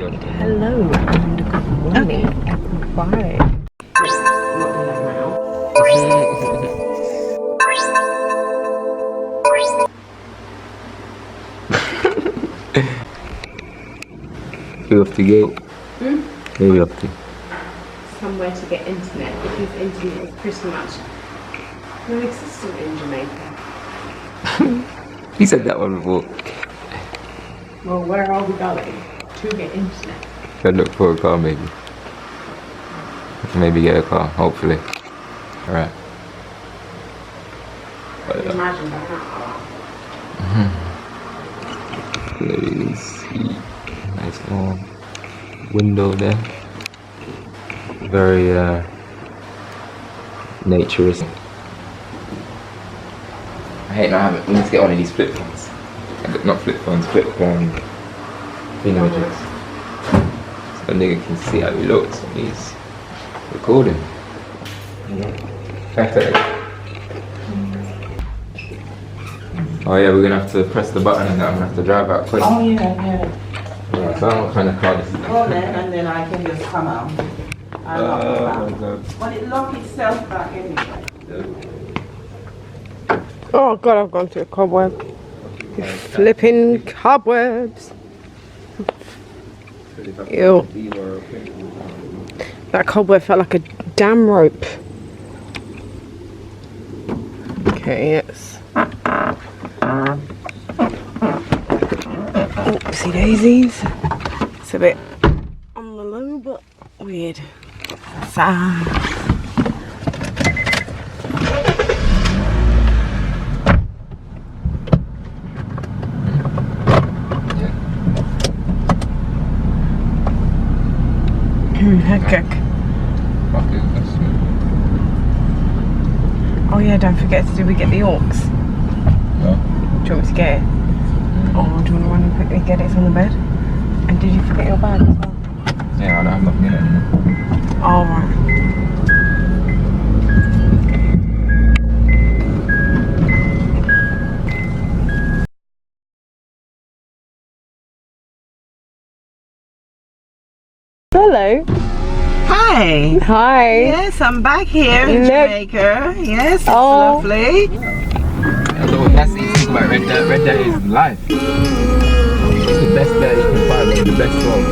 Hello and good morning, everybody. You off the gate? Where you off to? Somewhere to get internet because internet is pretty much non-existent in Jamaica. He said that one before. Well, where are we going to get internet? Go look for a car maybe. Maybe get a car, hopefully. Alright. Can you imagine that? Please see. Nice little window there. Very naturistic. I hate not having. We need to get one of these flip phones. Not flip phones, flip thingamajigs. So a nigga can see how he looks when he's recording. Oh yeah, we're gonna have to press the button and I'm gonna have to drive out quick. Oh yeah. Yeah, so what kind of car this is? Go then, and then I can just come out. But it locked itself back anyway. Oh God, I've gone through a cobweb. You flipping cobwebs. Ew. That cobweb felt like a damn rope. Okay, yes. Oopsie daisies. It's a bit on the low, but weird. Sad. Head kick. Oh yeah, don't forget to we get the orcs. No. Do you want me to get it? Oh, do you want to run and quickly get it? It's on the bed. And did you forget your bag as well? Yeah, I don't have nothing in it anymore. Oh right. Hello. Hi. Hi. Yes, I'm back here in Look. Jamaica. Yes, it's Oh. lovely. That's the thing about Red Dirt. Red Dirt is life. It's the best dirt you can find in the best world.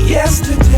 Yesterday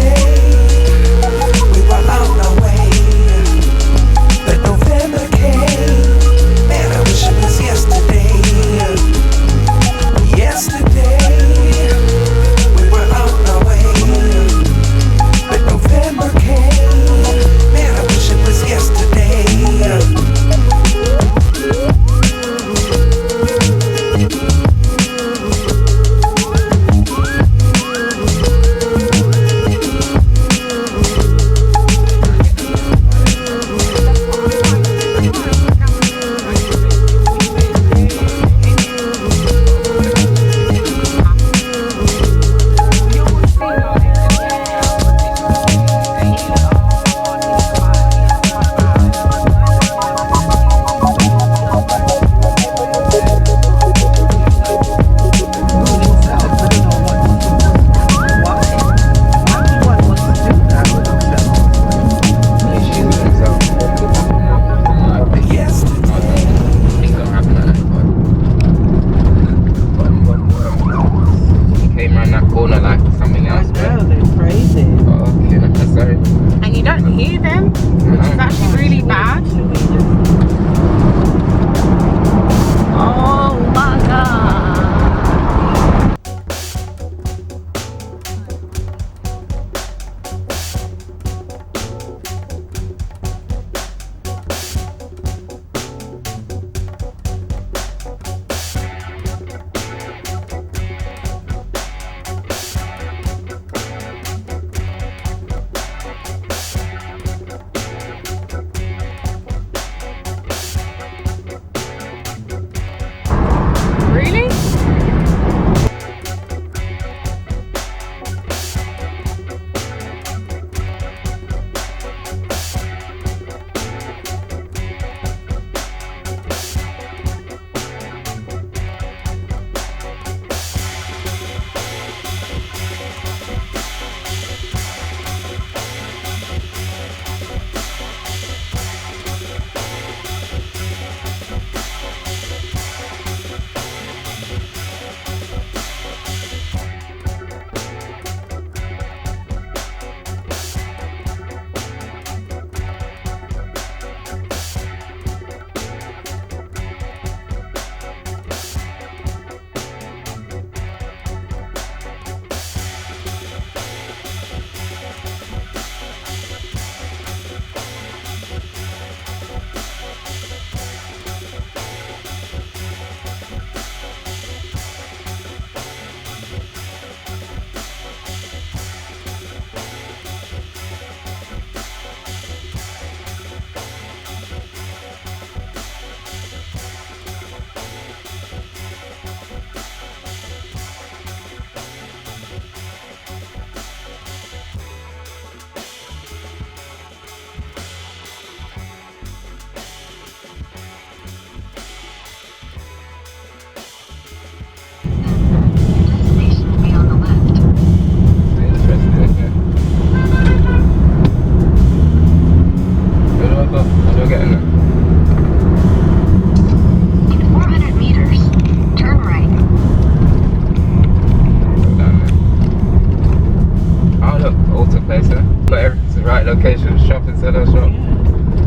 right location. Shop instead of shop.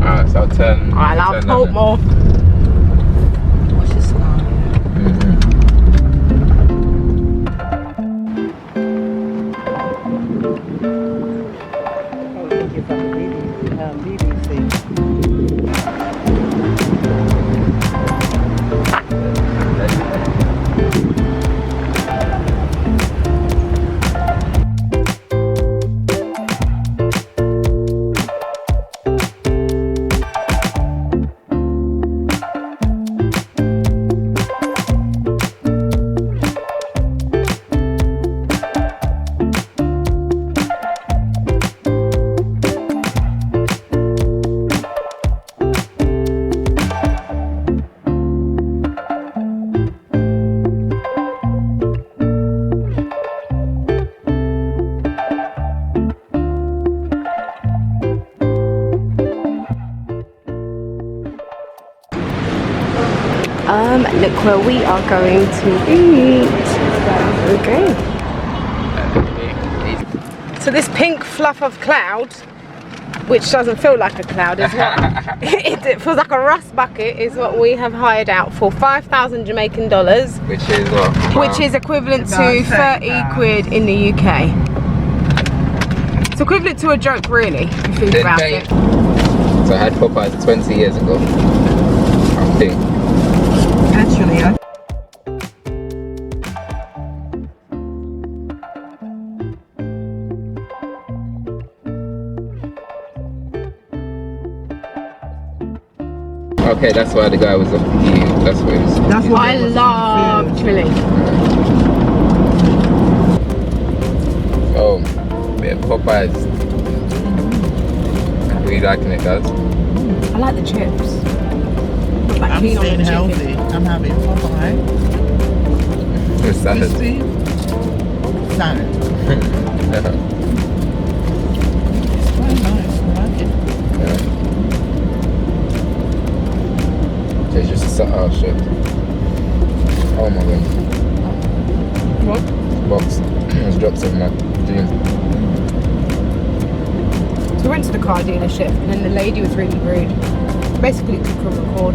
Alright, so I'll turn. I love Hope more. What's this car? Oh, thank you for the BBC. Look where we are going to eat. Okay. So this pink fluff of cloud, which doesn't feel like a cloud, is what it feels like a rust bucket, is what we have hired out for 5,000 Jamaican dollars, Which is what? which is equivalent to 30 quid in the UK. It's equivalent to a joke, really, if you think about it. So I had Popeyes 20 years ago. I think. Actually, I Okay, that's why the guy was up to you. That's what it was. That's what I love chili. Oh, bit of Popeyes. Are you liking it, guys? I like the chips. Not that I'm keen on staying the chicken. healthy. I'm having Popeye. With salad. Crispy. Salad. It's quite nice. I like it. Yeah. So it's just a oh shit. Oh my god. What? Box. It's dropped some my jeans. So we went to the car dealership and then the lady was really rude. Basically took a record.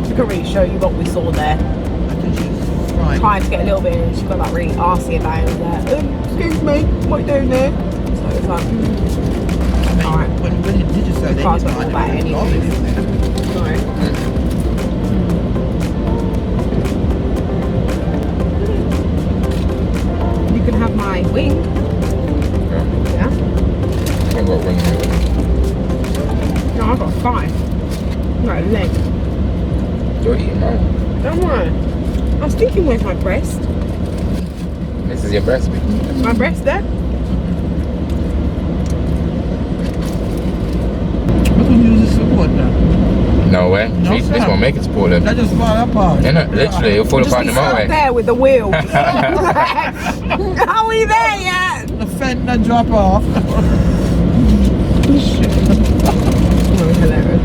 She couldn't really show you what we saw there. I think she's fried. Trying to get a little bit and she got like really arsey about it. Like, excuse me, what are you doing there? So it's like, alright. When did you say The car's not all about anything. Alright. You can have my wing. Yeah? I got one here. No, I've got 5. No, leg. You're eating now. Don't worry. I was thinking, where's my breast? This is your breast. My breast there? We can use this support now. No way. No, this sir. won't make it support them. That just fall apart. You know, literally, it'll fall Just apart be in the sat motorway. there with the wheel. Are we there yet? The fender drop off. Oh, hilarious.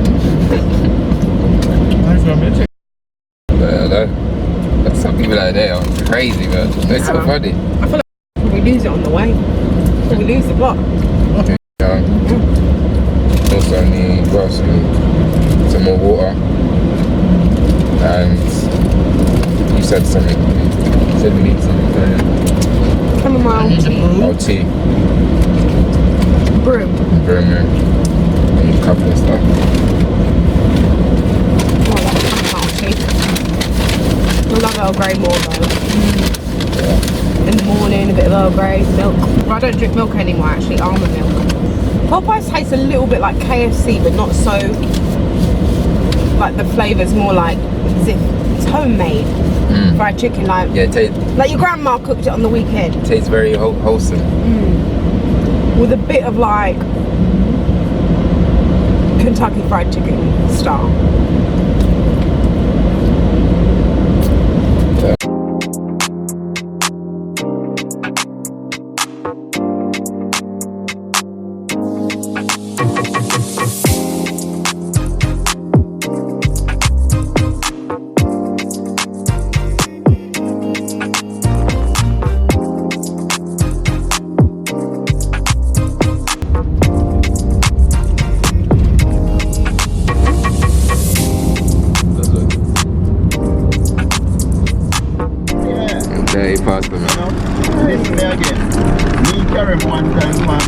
Nice one, bitch. But some people out there are crazy, man. It's so funny. I feel like we lose it on the way. We lose the plot. Also need grocery, some more water, and you said something. You said we need something. Chamomile tea. Oh, tea, Broom. broom, and a couple of stuff. Oh, I love chamomile tea. I love Earl Grey more though. Yeah. In the morning, a bit of Earl Grey, milk. But I don't drink milk anymore actually, almond milk. Popeyes tastes a little bit like KFC, but not so, like the flavour's more like as if it's homemade fried chicken, like Yeah, it like your grandma cooked it on the weekend, tastes very wholesome. with a bit of like Kentucky Fried Chicken style.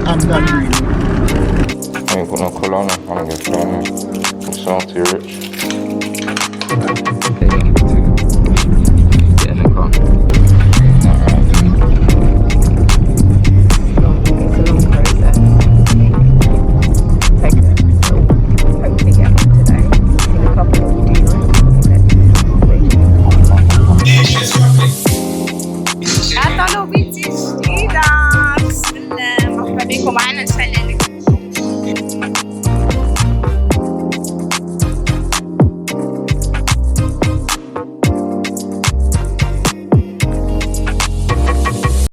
I'm done really. I ain't put no colour on it. I don't get fun. I'm salty rich.